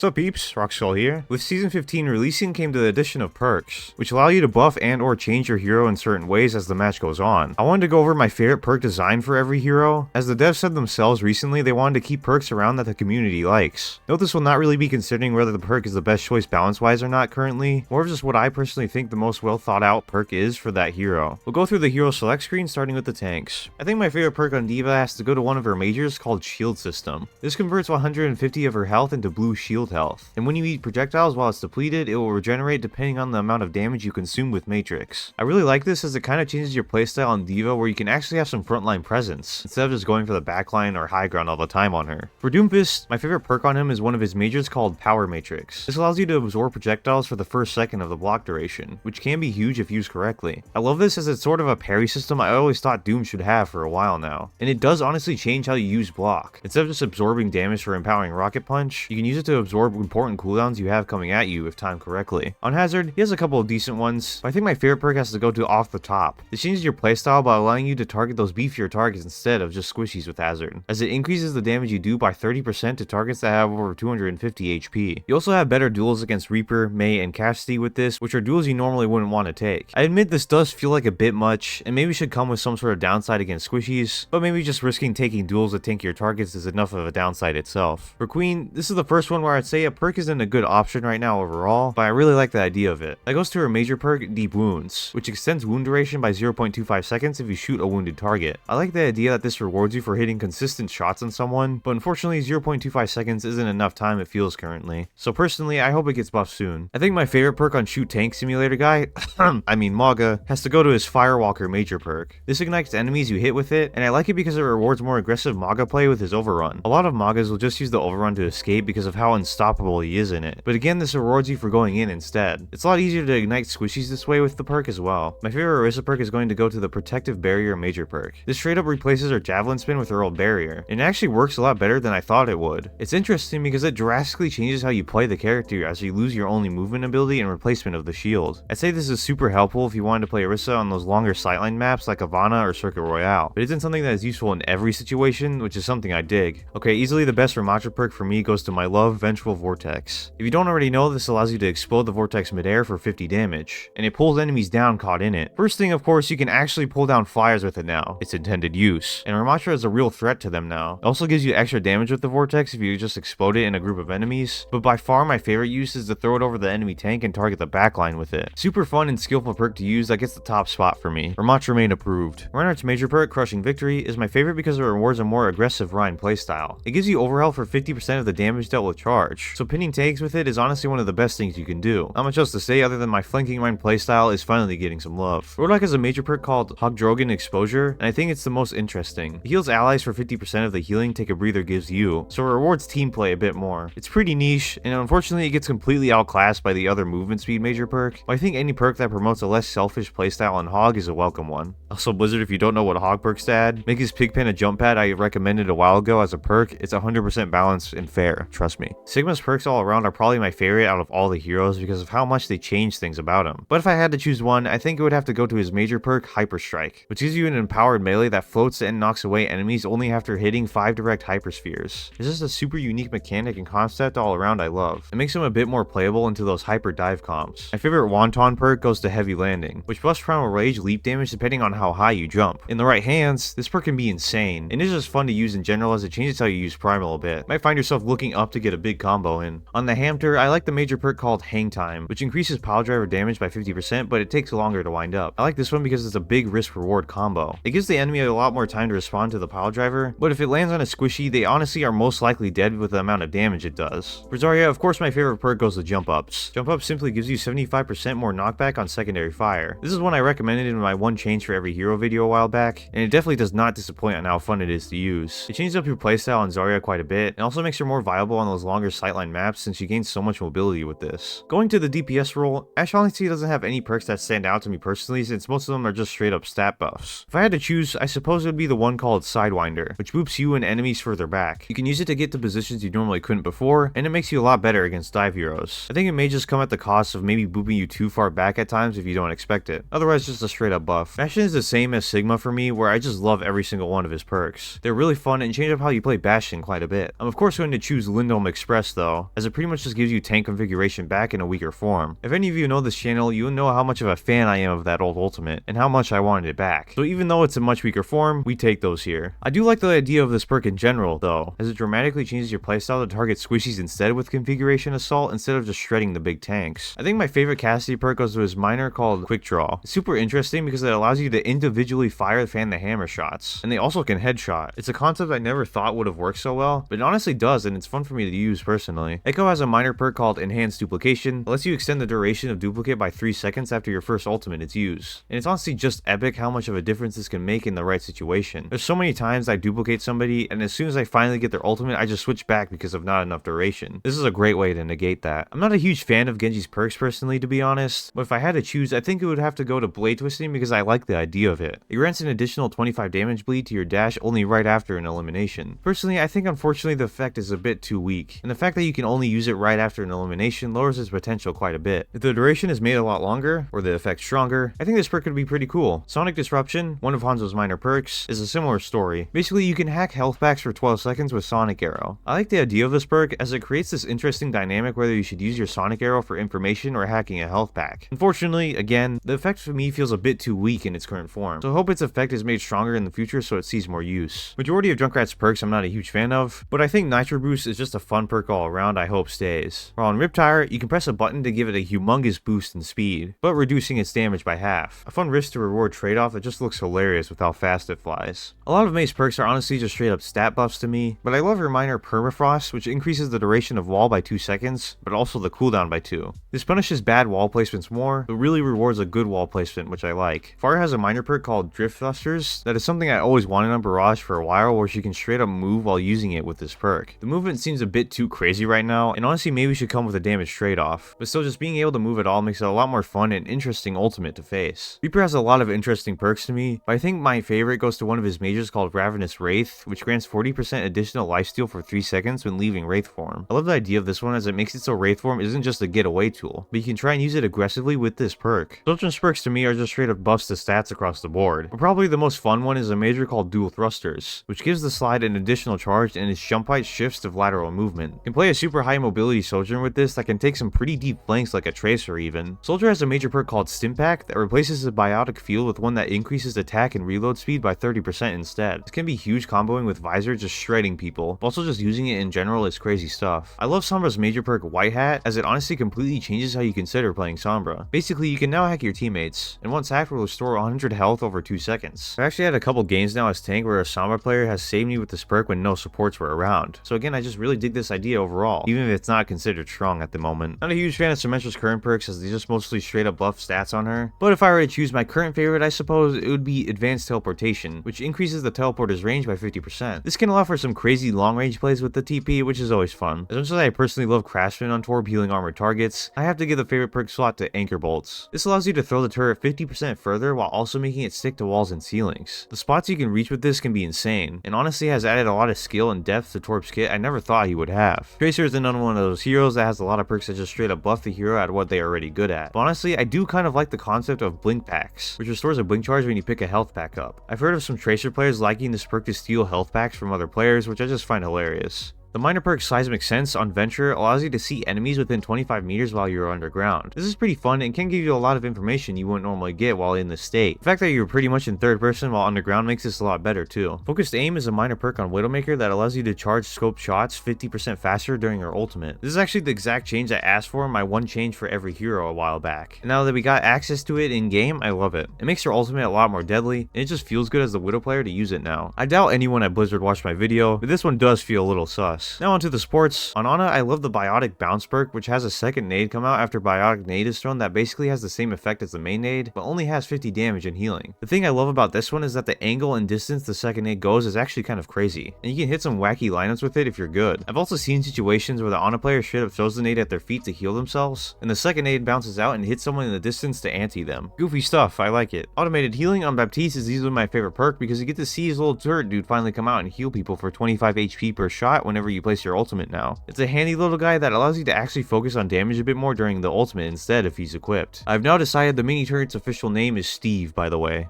What's up peeps, Rockskull here. With Season 15 releasing came the addition of perks, which allow you to buff and or change your hero in certain ways as the match goes on. I wanted to go over my favorite perk design for every hero. As the devs said themselves recently, they wanted to keep perks around that the community likes. Note this will not really be considering whether the perk is the best choice balance wise or not currently, more of just what I personally think the most well thought out perk is for that hero. We'll go through the hero select screen starting with the tanks. I think my favorite perk on D.Va has to go to one of her majors called Shield System. This converts 150 of her health into blue shield health, and when you eat projectiles while it's depleted, it will regenerate depending on the amount of damage you consume with Matrix. I really like this as it kind of changes your playstyle on D.Va where you can actually have some frontline presence, instead of just going for the backline or high ground all the time on her. For Doomfist, my favorite perk on him is one of his majors called Power Matrix. This allows you to absorb projectiles for the first second of the block duration, which can be huge if used correctly. I love this as it's sort of a parry system I always thought Doom should have for a while now, and it does honestly change how you use block. Instead of just absorbing damage for empowering Rocket Punch, you can use it to absorb important cooldowns you have coming at you if timed correctly. On Hazard, he has a couple of decent ones, but I think my favorite perk has to go to Off the Top. This changes your playstyle by allowing you to target those beefier targets instead of just squishies with Hazard, as it increases the damage you do by 30% to targets that have over 250 HP. You also have better duels against Reaper, Mei, and Cassidy with this, which are duels you normally wouldn't want to take. I admit this does feel like a bit much, and maybe should come with some sort of downside against squishies, but maybe just risking taking duels that tank your targets is enough of a downside itself. For Queen, this is the first one where I'd say a perk isn't a good option right now overall, but I really like the idea of it. That goes to her major perk, Deep Wounds, which extends wound duration by 0.25 seconds if you shoot a wounded target. I like the idea that this rewards you for hitting consistent shots on someone, but unfortunately 0.25 seconds isn't enough time it feels currently. So personally, I hope it gets buffed soon. I think my favorite perk on Shoot Tank Simulator guy, I mean Mauga, has to go to his Firewalker major perk. This ignites enemies you hit with it, and I like it because it rewards more aggressive Mauga play with his overrun. A lot of Maugas will just use the overrun to escape because of how unstoppable he is in it, but again this rewards you for going in instead. It's a lot easier to ignite squishies this way with the perk as well. My favorite Orisa perk is going to go to the Protective Barrier major perk. This straight up replaces her Javelin Spin with her old barrier, and it actually works a lot better than I thought it would. It's interesting because it drastically changes how you play the character as you lose your only movement ability and replacement of the shield. I'd say this is super helpful if you wanted to play Orisa on those longer sightline maps like Havana or Circuit Royale, but it isn't something that is useful in every situation, which is something I dig. Okay, easily the best Ramattra perk for me goes to my love, Vengeful Vortex. If you don't already know, this allows you to explode the vortex midair for 50 damage, and it pulls enemies down caught in it. First thing, of course, you can actually pull down flyers with it now, its intended use, and Ramattra is a real threat to them now. It also gives you extra damage with the vortex if you just explode it in a group of enemies, but by far my favorite use is to throw it over the enemy tank and target the backline with it. Super fun and skillful perk to use that gets the top spot for me. Ramattra main approved. Reinhardt's major perk, Crushing Victory, is my favorite because it rewards a more aggressive Rein playstyle. It gives you overhealth for 50% of the damage dealt with charge, so pinning tags with it is honestly one of the best things you can do. Not much else to say other than my flanking Rein playstyle is finally getting some love. Roadhog has a major perk called Hogdrogen Exposure, and I think it's the most interesting. It heals allies for 50% of the healing Take a Breather gives you, so it rewards team play a bit more. It's pretty niche, and unfortunately it gets completely outclassed by the other movement speed major perk, but I think any perk that promotes a less selfish playstyle on Hog is a welcome one. Also Blizzard, if you don't know what Hog perks to add, make his Pigpen a jump pad I recommended a while ago as a perk. It's 100% balanced and fair, trust me. Sigma's perks all around are probably my favorite out of all the heroes because of how much they change things about him. But if I had to choose one, I think it would have to go to his major perk, Hyper Strike, which gives you an empowered melee that floats and knocks away enemies only after hitting 5 direct hyperspheres. It's just a super unique mechanic and concept all around I love. It makes him a bit more playable into those hyper dive comps. My favorite Wonton perk goes to Heavy Landing, which buffs Primal Rage leap damage depending on how high you jump. In the right hands, this perk can be insane, and it's just fun to use in general as it changes how you use Primal a bit. You might find yourself looking up to get a big combo in. On the Hamter, I like the major perk called Hang Time, which increases pile driver damage by 50%, but it takes longer to wind up. I like this one because it's a big risk reward combo. It gives the enemy a lot more time to respond to the pile driver, but if it lands on a squishy, they honestly are most likely dead with the amount of damage it does. For Zarya, of course my favorite perk goes to Jump Ups. Jump Up simply gives you 75% more knockback on secondary fire. This is one I recommended in my one change for every hero video a while back, and it definitely does not disappoint on how fun it is to use. It changes up your playstyle on Zarya quite a bit, and also makes her more viable on those longer sightline maps since she gains so much mobility with this. Going to the DPS role, Ashe honestly doesn't have any perks that stand out to me personally since most of them are just straight up stat buffs. If I had to choose, I suppose it would be the one called Sidewinder, which boops you and enemies further back. You can use it to get to positions you normally couldn't before, and it makes you a lot better against dive heroes. I think it may just come at the cost of maybe booping you too far back at times if you don't expect it. Otherwise just a straight up buff. Bastion is the same as Sigma for me, where I just love every single one of his perks. They're really fun and change up how you play Bastion quite a bit. I'm of course going to choose Lindholm Express though, as it pretty much just gives you tank configuration back in a weaker form. If any of you know this channel, you know how much of a fan I am of that old ultimate, and how much I wanted it back. So even though it's a much weaker form, we take those here. I do like the idea of this perk in general though, as it dramatically changes your playstyle to target squishies instead with configuration assault instead of just shredding the big tanks. I think my favorite Cassidy perk goes to his minor called Quick Draw. It's super interesting because it allows you to individually fire fan the hammer shots, and they also can headshot. It's a concept I never thought would have worked so well, but it honestly does, and it's fun for me to use personally. Echo has a minor perk called Enhanced Duplication. It lets you extend the duration of duplicate by 3 seconds after your first ultimate is used, and it's honestly just epic how much of a difference this can make in the right situation. There's so many times I duplicate somebody, and as soon as I finally get their ultimate, I just switch back because of not enough duration. This is a great way to negate that. I'm not a huge fan of Genji's perks personally, to be honest, but if I had to choose, I think it would have to go to Blade Twisting because I like the idea of it. It grants an additional 25 damage bleed to your dash only right after an elimination. Personally, I think unfortunately the effect is a bit too weak, and the fact that you can only use it right after an elimination lowers its potential quite a bit. If the duration is made a lot longer, or the effect stronger, I think this perk could be pretty cool. Sonic Disruption, one of Hanzo's minor perks, is a similar story. Basically, you can hack health packs for 12 seconds with Sonic Arrow. I like the idea of this perk as it creates this interesting dynamic whether you should use your Sonic Arrow for information or hacking a health pack. Unfortunately, again, the effect for me feels a bit too weak in its current form, so I hope its effect is made stronger in the future so it sees more use. Majority of Junkrat's perks I'm not a huge fan of, but I think Nitro Boost is just a fun perk all around I hope stays. While on Riptire, you can press a button to give it a humongous boost in speed, but reducing its damage by half. A fun risk to reward trade-off that just looks hilarious with how fast it flies. A lot of May's perks are honestly just straight up stat buffs to me, but I love her minor Permafrost, which increases the duration of wall by 2 seconds, but also the cooldown by 2. This punishes bad wall placements more, but really rewards a good wall placement, which I like. Pharah has a minor perk called Drift Thrusters that is something I always wanted on Barrage for a while, where she can straight up move while using it with this perk. The movement seems a bit too crazy right now, and honestly maybe should come with a damage trade-off, but still just being able to move at all makes it a lot more fun and interesting ultimate to face. Reaper has a lot of interesting perks to me, but I think my favorite goes to one of his majors called Ravenous Wraith, which grants 40% additional lifesteal for 3 seconds when leaving Wraith form. I love the idea of this one as it makes it so Wraith form isn't just a getaway tool, but you can try and use it aggressively with this perk. Sojourn's perks to me are just straight up buffs to stats across the board, but probably the most fun one is a major called Dual Thrusters, which gives the slide an additional charge and its jump height shifts to lateral movement. You can play a super high mobility Sojourn with this that can take some pretty deep flanks like a Tracer even. Soldier has a major perk called Stimpack that replaces the biotic field with one that increases attack and reload speed by 30% instead. This can be huge comboing with Visor just shredding people, but also just using it in general is crazy stuff. I love Sombra's major perk White Hat as it honestly completely changes how you consider playing Sombra. Basically, you can now hack your teammates, and once hacked will restore 100 health over 2 seconds. I've actually had a couple games now as tank where a Sombra player has saved me with this perk when no supports were around. So again, I just really dig this idea overall, even if it's not considered strong at the moment. Not a huge fan of Symmetra's current perks as they just mostly straight up buff stats on her, but if I were to choose my current favorite, I suppose it would be Advanced Teleportation, which increases the teleporter's range by 50%. This can allow for some crazy long range plays with the TP, which is always fun. As much as I personally love Craftsman on Torb healing armored targets, I have to give the favorite perk slot to Anchor Bolts. This allows you to throw the turret 50% further while also making it stick to walls and ceilings. The spots you can reach with this can be insane, and honestly has added a lot of skill and depth to Torb's kit I never thought he would have. Tracer is another one of those heroes that has a lot of perks that just straight up buff the hero at what they are already good at. But honestly, I do kind of like the concept of Blink Packs, which restores a blink charge when you pick a health pack up. I've heard of some Tracer players liking this perk to steal health packs from other players, which I just find hilarious. The minor perk Seismic Sense on Venture allows you to see enemies within 25 meters while you're underground. This is pretty fun and can give you a lot of information you wouldn't normally get while in this state. The fact that you're pretty much in third person while underground makes this a lot better too. Focused Aim is a minor perk on Widowmaker that allows you to charge scope shots 50% faster during your ultimate. This is actually the exact change I asked for in my one change for every hero a while back. And now that we got access to it in game, I love it. It makes your ultimate a lot more deadly, and it just feels good as the Widow player to use it now. I doubt anyone at Blizzard watched my video, but this one does feel a little sus. Now onto the sports. On Ana, I love the Biotic Bounce perk, which has a second nade come out after Biotic Nade is thrown that basically has the same effect as the main nade, but only has 50 damage and healing. The thing I love about this one is that the angle and distance the second nade goes is actually kind of crazy, and you can hit some wacky lineups with it if you're good. I've also seen situations where the Ana player straight up throws the nade at their feet to heal themselves, and the second nade bounces out and hits someone in the distance to anti them. Goofy stuff, I like it. Automated Healing on Baptiste is easily my favorite perk because you get to see his little turret dude finally come out and heal people for 25 HP per shot whenever you place your ultimate now. It's a handy little guy that allows you to actually focus on damage a bit more during the ultimate instead if he's equipped. I've now decided the mini turret's official name is Steve, by the way.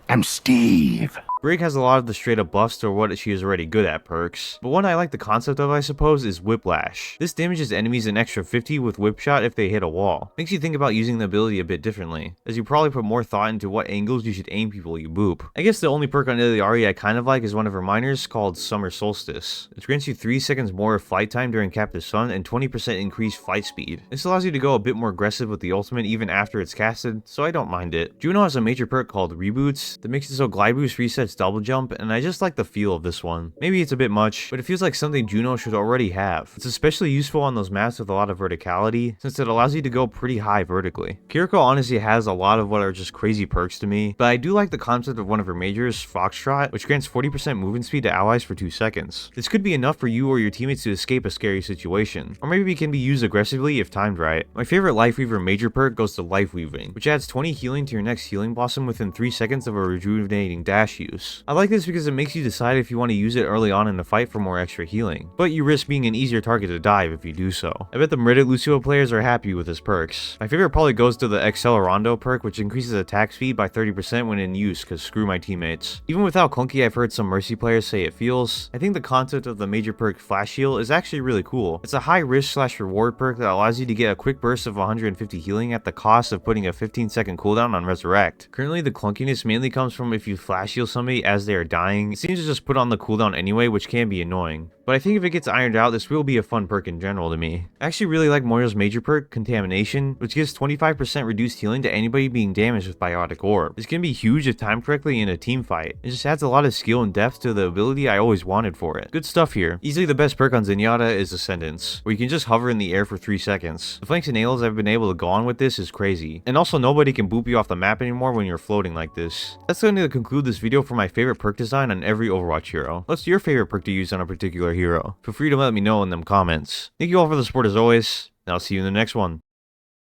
I'm Steve. Brig has a lot of the straight up buffs to what she is already good at perks, but one I like the concept of I suppose is Whiplash. This damages enemies an extra 50 with Whip Shot if they hit a wall. Makes you think about using the ability a bit differently, as you probably put more thought into what angles you should aim people you boop. I guess the only perk on Illari I kind of like is one of her minors called Summer Solstice. It grants you 3 seconds more of fight time during Captive Sun and 20% increased fight speed. This allows you to go a bit more aggressive with the ultimate even after it's casted, so I don't mind it. Juno has a major perk called Reboots that makes it so glide boost resets double jump, and I just like the feel of this one. Maybe it's a bit much, but it feels like something Juno should already have. It's especially useful on those maps with a lot of verticality, since it allows you to go pretty high vertically. Kiriko honestly has a lot of what are just crazy perks to me, but I do like the concept of one of her majors, Foxtrot, which grants 40% movement speed to allies for 2 seconds. This could be enough for you or your teammates to escape a scary situation, or maybe it can be used aggressively if timed right. My favorite Lifeweaver major perk goes to Lifeweaving, which adds 20 healing to your next healing blossom within 3 seconds of a rejuvenating dash use. I like this because it makes you decide if you want to use it early on in the fight for more extra healing, but you risk being an easier target to dive if you do so. I bet the Reddit Lucio players are happy with his perks. My favorite probably goes to the Accelerando perk, which increases attack speed by 30% when in use, cause screw my teammates. Even with how clunky I've heard some Mercy players say it feels, I think the concept of the major perk Flash Heal is actually really cool. It's a high risk / reward perk that allows you to get a quick burst of 150 healing at the cost of putting a 15-second cooldown on Resurrect. Currently the clunkiness mainly comes from if you Flash Heal somebody as they are dying, it seems to just put on the cooldown anyway, which can be annoying. But I think if it gets ironed out, this will be a fun perk in general to me. I actually really like Moira's major perk, Contamination, which gives 25% reduced healing to anybody being damaged with Biotic Orb. This can be huge if timed correctly in a team fight. It just adds a lot of skill and depth to the ability I always wanted for it. Good stuff here. Easily the best perk on Zenyatta is Ascendance, where you can just hover in the air for 3 seconds. The flanks and nails I've been able to go on with this is crazy. And also nobody can boop you off the map anymore when you're floating like this. That's going to conclude this video for my favorite perk design on every Overwatch hero. What's your favorite perk to use on a particular hero? Feel free to let me know in them comments. Thank you all for the support as always, and I'll see you in the next one.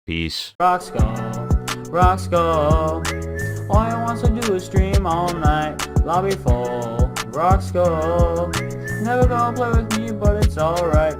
Peace. Rocks go, rocks go. All I want to do is stream all night. Lobby full, rocks go. Never gonna play with me, but it's alright.